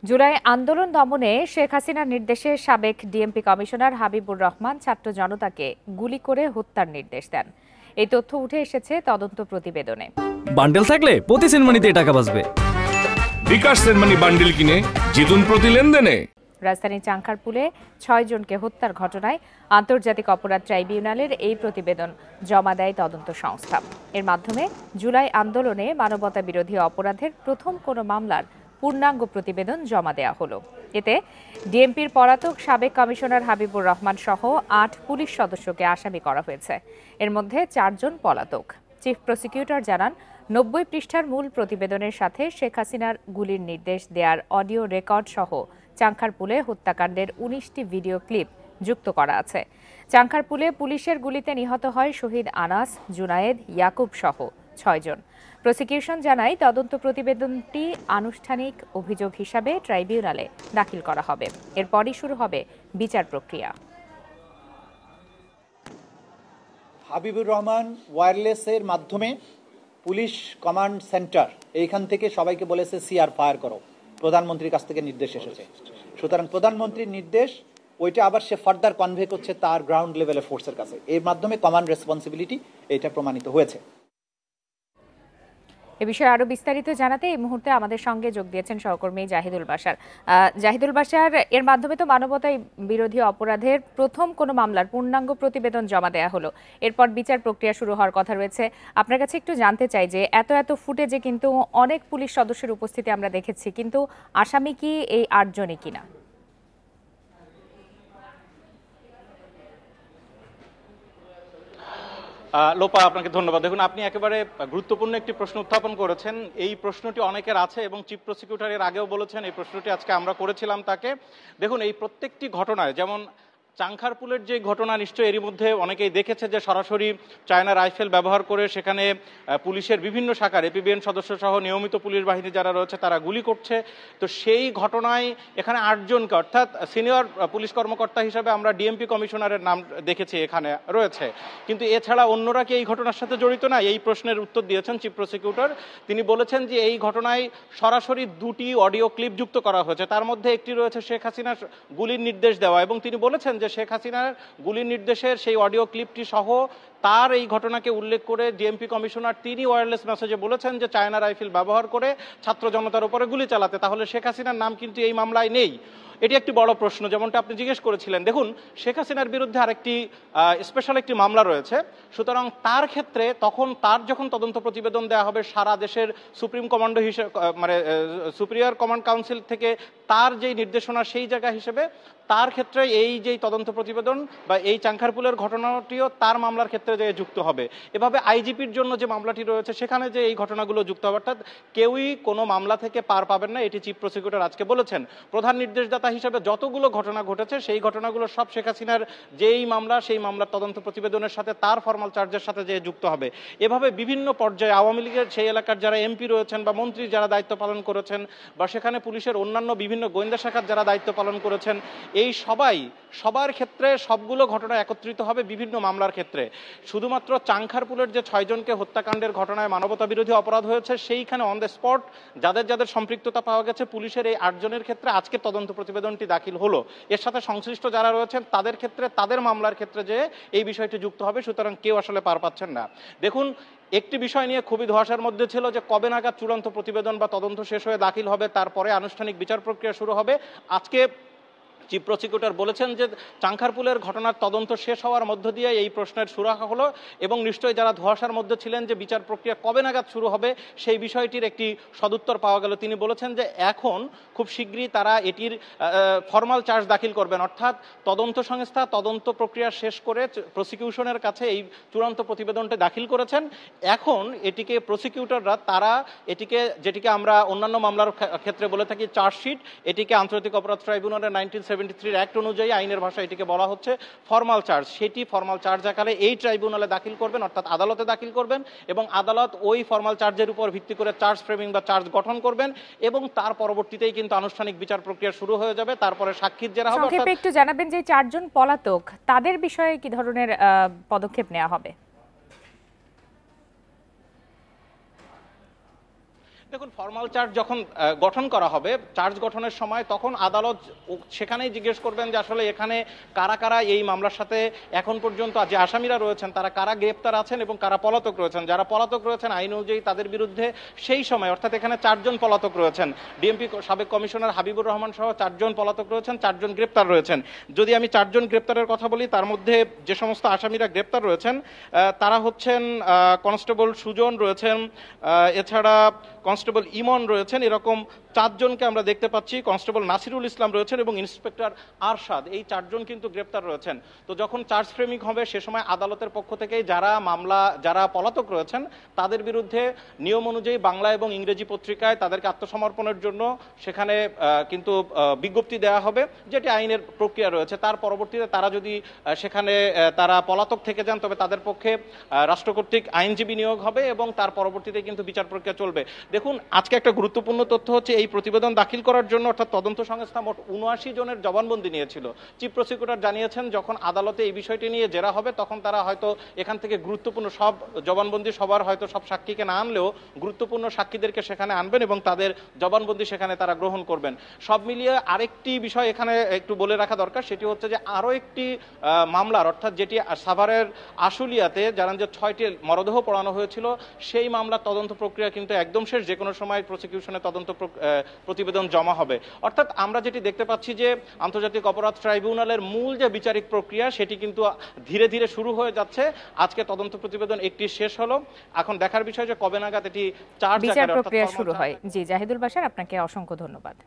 জুলাই আন্দোলন দমনে শেখ হাসিনার নির্দেশে সাবেক ডিএমপি কমিশনার হাবিবুর রহমান ছাত্র জনতাকে গুলি করে হত্যার নির্দেশ দেন। এই তথ্য উঠে এসেছে তদন্ত প্রতিবেদনে। বান্ডেল থাকলে প্রতি সেনমানিতে টাকা বাঁচবে। বিকাশ সেনমানি বান্ডেল কিনে জিতুন প্রতি লেনদেনে। রাজধানীর চাংখারপুলে ৬ জনকে হত্যার ঘটনায় আন্তর্জাতিক অপরাধ ট্রাইব্যুনালের এই প্রতিবেদন জমা দেয় তদন্ত সংস্থা। এর মাধ্যমে জুলাই আন্দোলনে মানবতা বিরোধী অপরাধের প্রথম কোনো মামলার পূর্ণাঙ্গ প্রতিবেদন জমা দেওয়া হলো। এতে ডিএমপির পলাতক সাবেক কমিশনার হাবিবুর রহমান সহ ৮ পুলিশ সদস্যকে আসামি করা হয়েছে। এর মধ্যে ৪ জন পলাতক। চিফ প্রসিকিউটর জানান, ৯০ পৃষ্ঠার মূল প্রতিবেদনের সাথে শেখ হাসিনার গুলির নির্দেশ দেওয়ার অডিও রেকর্ড সহ চাংখারপুলে হত্যাকাণ্ডের ১৯টি ভিডিও ক্লিপ যুক্ত করা আছে। চাংখারপুলে পুলিশের গুলিতে নিহত হয় শহীদ আনাস, জুনায়েদ, ইয়াকুব সহ ৬ জন। প্রসিকিউশন জানায়, তদন্ত প্রতিবেদনটি আনুষ্ঠানিক অভিযোগ হিসাবে ট্রাইব্যুনালে দাখিল করা হবে। এরপরই শুরু হবে বিচার প্রক্রিয়া। হাবিবুর রহমান ওয়্যারলেসের মাধ্যমে পুলিশ কমান্ড সেন্টার এইখান থেকে সবাইকে বলেছে সিআর ফায়ার করো, প্রধানমন্ত্রীর কাছ থেকে নির্দেশ এসেছে। সুতরাং প্রধানমন্ত্রীর নির্দেশ ওইটা আবার সে ফার্দার কনভে করছে তার গ্রাউন্ড লেভেলের ফোর্সের কাছে। এর মাধ্যমে কমান্ড রেসপন্সিবিলিটি এটা প্রমাণিত হয়েছে। এ বিষয়ে আরো বিস্তারিত জানাতে এই মুহূর্তে আমাদের সঙ্গে যোগ দিয়েছেন সহকর্মী জাহিদুল বাশার। জাহিদুল বাশার, এর মাধ্যমে তো মানবতা বিরোধী অপরাধের প্রথম কোনো মামলার পূর্ণাঙ্গ প্রতিবেদন জমা দেওয়া হলো। এরপর বিচার প্রক্রিয়া শুরু হওয়ার কথা রয়েছে। আপনার কাছে একটু জানতে চাই যে এত ফুটেজে কিন্তু অনেক পুলিশ সদস্যের উপস্থিতি আমরা দেখেছি, কিন্তু আসামি কি এই ৮ জনই কিনা? লোপা, আপনাকে ধন্যবাদ। দেখুন, আপনি একেবারে গুরুত্বপূর্ণ একটি প্রশ্ন উত্থাপন করেছেন। এই প্রশ্নটি অনেকের আছে এবং চিফ প্রসিকিউটর এর আগেও বলেছেন, এই প্রশ্নটি আজকে আমরা করেছিলাম তাকে। দেখুন, এই প্রত্যেকটি ঘটনায়, যেমন চাংখারপুলের যে ঘটনা, নিশ্চয়ই এরই মধ্যে অনেকেই দেখেছে যে সরাসরি চায়না রাইফেল ব্যবহার করে সেখানে পুলিশের বিভিন্ন শাখার এপিবিএন সদস্য সহ নিয়মিত পুলিশ বাহিনী যারা রয়েছে তারা গুলি করছে। তো সেই ঘটনায় এখানে ৮ জনকে, অর্থাৎ সিনিয়র পুলিশ কর্মকর্তা হিসেবে আমরা ডিএমপি কমিশনারের নাম দেখেছি এখানে রয়েছে, কিন্তু এছাড়া অন্যরা কি এই ঘটনার সাথে জড়িত না? এই প্রশ্নের উত্তর দিয়েছেন চিফ প্রসিকিউটর। তিনি বলেছেন যে এই ঘটনায় সরাসরি 2টি অডিও ক্লিপ যুক্ত করা হয়েছে। তার মধ্যে একটি রয়েছে শেখ হাসিনার গুলির নির্দেশ দেওয়া, এবং তিনি বলেছেন যে শেখ হাসিনার গুলির নির্দেশের সেই অডিও ক্লিপটি সহ তার এই ঘটনাকে উল্লেখ করে ডিএমপি কমিশনার তিনি ওয়্যারলেস মেসেজে বলেছেন যে চায়না রাইফেল ব্যবহার করে ছাত্র জনতার উপরে গুলি চালাতে। তাহলে শেখ হাসিনার নাম কিন্তু এই মামলায় নেই। এটি একটি বড় প্রশ্ন, যেমনটা আপনি জিজ্ঞেস করেছিলেন। দেখুন, শেখ হাসিনার বিরুদ্ধে আরেকটি স্পেশাল একটি মামলা রয়েছে। সুতরাং তার ক্ষেত্রে তখন তার যখন তদন্ত প্রতিবেদন দেওয়া হবে সারা দেশের সুপ্রিম কমান্ডো হিসেবে, মানে সুপিরিয়র কমান্ড কাউন্সিল থেকে তার যেই নির্দেশনা সেই জায়গা হিসেবে তার ক্ষেত্রে এই যেই তদন্ত প্রতিবেদন বা এই চাংখারপুলের ঘটনাটিও তার মামলার ক্ষেত্রে যে যুক্ত হবে। এভাবে আইজিপির জন্য যে মামলাটি রয়েছে সেখানে যে এই ঘটনাগুলো যুক্ত হবে, অর্থাৎ কেউই কোনো মামলা থেকে পার পাবেন না, এটি চিফ প্রসিকিউটর আজকে বলেছেন। প্রধান নির্দেশদাতা হিসেবে যতগুলো ঘটনা ঘটেছে সেই ঘটনাগুলো সব শেখ হাসিনার যেই মামলা সেই মামলার তদন্ত প্রতিবেদনের সাথে তার ফর্মাল চার্জের সাথে যে যুক্ত হবে। এভাবে বিভিন্ন পর্যায়ে আওয়ামী লীগের সেই এলাকার যারা এমপি রয়েছেন বা মন্ত্রী যারা দায়িত্ব পালন করেছেন বা সেখানে পুলিশের অন্যান্য বিভিন্ন গোয়েন্দা শাখার যারা দায়িত্ব পালন করেছেন, এই সবার ক্ষেত্রে সবগুলো ঘটনা একত্রিত হবে বিভিন্ন মামলার ক্ষেত্রে। শুধুমাত্র চাংখারপুলের যে 6 জনকে হত্যাকাণ্ডের ঘটনায় মানবতা বিরোধী অপরাধ হয়েছে সেইখানে অন দ্য স্পট যাদের সম্পৃক্ততা পাওয়া গেছে পুলিশের এই 8 জনের ক্ষেত্রে আজকে তদন্ত প্রতিবেদনটি দাখিল হলো। এর সাথে সংশ্লিষ্ট যারা রয়েছেন তাদের ক্ষেত্রে তাদের মামলার ক্ষেত্রে যে এই বিষয়টি যুক্ত হবে। সুতরাং কেউ আসলে পার পাচ্ছেন না। দেখুন, একটি বিষয় নিয়ে খুবই ধোঁয়াশার মধ্যে ছিল যে কবে নাগাদ চূড়ান্ত প্রতিবেদন বা তদন্ত শেষ হয়ে দাখিল হবে, তারপরে আনুষ্ঠানিক বিচার প্রক্রিয়া শুরু হবে। আজকে চিফ প্রসিকিউটর বলেছেন যে চাংখারপুলের ঘটনার তদন্ত শেষ হওয়ার মধ্য দিয়ে এই প্রশ্নের সুরাহা হলো, এবং নিশ্চয়ই যারা ধোঁয়াশার মধ্যে ছিলেন যে বিচার প্রক্রিয়া কবে নাগাদ শুরু হবে সেই বিষয়টির একটি সদুত্তর পাওয়া গেল। তিনি বলেছেন যে এখন খুব শীঘ্রই তারা এটির ফর্মাল চার্জ দাখিল করবেন, অর্থাৎ তদন্ত সংস্থা তদন্ত প্রক্রিয়া শেষ করে প্রসিকিউশনের কাছে এই চূড়ান্ত প্রতিবেদনটি দাখিল করেছেন। এখন এটিকে প্রসিকিউটররা তারা এটিকে, যেটিকে আমরা অন্যান্য মামলার ক্ষেত্রে বলে থাকি চার্জশিট, এটিকে আন্তর্জাতিক অপরাধ ট্রাইব্যুনালের 1973 অ্যাক্ট অনুযায়ী আইনের ভাষায় এটিকে বলা হচ্ছে ফর্মাল চার্জ। সেটি ফর্মাল চার্জ আকারে এই ট্রাইব্যুনালে দাখিল করবেন, অর্থাৎ আদালতে দাখিল করবেন, এবং আদালত ওই ফর্মাল চার্জের উপর ভিত্তি করে চার্জ ফ্রেমিং বা চার্জ গঠন করবেন, এবং তার পরবর্তীতেই কিন্তু আনুষ্ঠানিক বিচার প্রক্রিয়া শুরু হয়ে যাবে। তারপরে সাক্ষীর যারা হবে। সংক্ষেপে একটু জানাবেন যে 4 জন পলাতক তাদের বিষয়ে কি ধরনের পদক্ষেপ নেওয়া হবে? দেখুন, ফর্মাল চার্জ যখন গঠন করা হবে, চার্জ গঠনের সময় তখন আদালত সেখানেই জিজ্ঞেস করবেন যে আসলে এখানে কারা কারা এই মামলার সাথে এখন পর্যন্ত যে আসামিরা রয়েছেন তারা কারা গ্রেপ্তার আছেন এবং কারা পলাতক রয়েছেন। যারা পলাতক রয়েছেন আইন অনুযায়ী তাদের বিরুদ্ধে সেই সময়, অর্থাৎ এখানে 4 জন পলাতক রয়েছেন, ডিএমপি সাবেক কমিশনার হাবিবুর রহমান সহ 4 জন পলাতক রয়েছেন, 4 জন গ্রেপ্তার রয়েছেন। যদি আমি 4 জন গ্রেপ্তারের কথা বলি, তার মধ্যে যে সমস্ত আসামিরা গ্রেপ্তার রয়েছেন তারা হচ্ছেন কনস্টেবল সুজন রয়েছেন, এছাড়া কনস্টেবল ইমন রয়েছেন, এরকম 4 জনকে আমরা দেখতে পাচ্ছি। কনস্টেবল নাসিরুল ইসলাম রয়েছেন এবং ইন্সপেক্টর আরশাদ, এই 4 জন কিন্তু গ্রেপ্তার রয়েছেন। তো যখন চার্জ ফ্রেমিং হবে সে সময় আদালতের পক্ষ থেকে যারা পলাতক রয়েছেন তাদের বিরুদ্ধে নিয়ম অনুযায়ী বাংলা এবং ইংরেজি পত্রিকায় তাদেরকে আত্মসমর্পণের জন্য সেখানে কিন্তু বিজ্ঞপ্তি দেওয়া হবে, যেটি আইনের প্রক্রিয়া রয়েছে। তার পরবর্তীতে তারা যদি সেখানে তারা পলাতক থেকে যান তবে তাদের পক্ষে রাষ্ট্র কর্তৃক আইনজীবী নিয়োগ হবে এবং তার পরবর্তীতে কিন্তু বিচার প্রক্রিয়া চলবে। দেখুন, আজকে একটা গুরুত্বপূর্ণ তথ্য হচ্ছে এই প্রতিবেদন দাখিল করার জন্য অর্থাৎ তদন্ত সংস্থা মোট 79 জনের জবানবন্দি নিয়েছিল। চিফ প্রসিকিউটর জানিয়েছেন যখন আদালতে এই বিষয়টি নিয়ে জেরা হবে তখন তারা হয়তো এখান থেকে গুরুত্বপূর্ণ সব জবানবন্দি সবার হয়তো সব সাক্ষীকে না আনলেও গুরুত্বপূর্ণ সাক্ষীদেরকে সেখানে আনবেন এবং তাদের জবানবন্দি সেখানে তারা গ্রহণ করবেন। সব মিলিয়ে আরেকটি বিষয় এখানে একটু বলে রাখা দরকার, সেটি হচ্ছে যে আরও একটি মামলার, অর্থাৎ যেটি সাভারের আশুলিয়াতে জানান যে 6টি মরদেহ পোড়ানো হয়েছিল, সেই মামলার তদন্ত প্রক্রিয়া কিন্তু একদম শেষ। যে কোনো সময় প্রসিকিউশনের তদন্ত প্রতিবেদন জমা হবে। অর্থাৎ আমরা যেটি দেখতে পাচ্ছি যে আন্তর্জাতিক অপরাধ ট্রাইব্যুনালের মূল যে বিচারিক প্রক্রিয়া সেটি কিন্তু ধীরে ধীরে শুরু হয়ে যাচ্ছে। আজকে তদন্ত প্রতিবেদন একটি শেষ হলো, এখন দেখার বিষয় যে কবে নাগাদ এটি চার্জ বিচার প্রক্রিয়া শুরু হয়। জি, জাহিদুল বাশার, আপনাকে অসংখ্য ধন্যবাদ।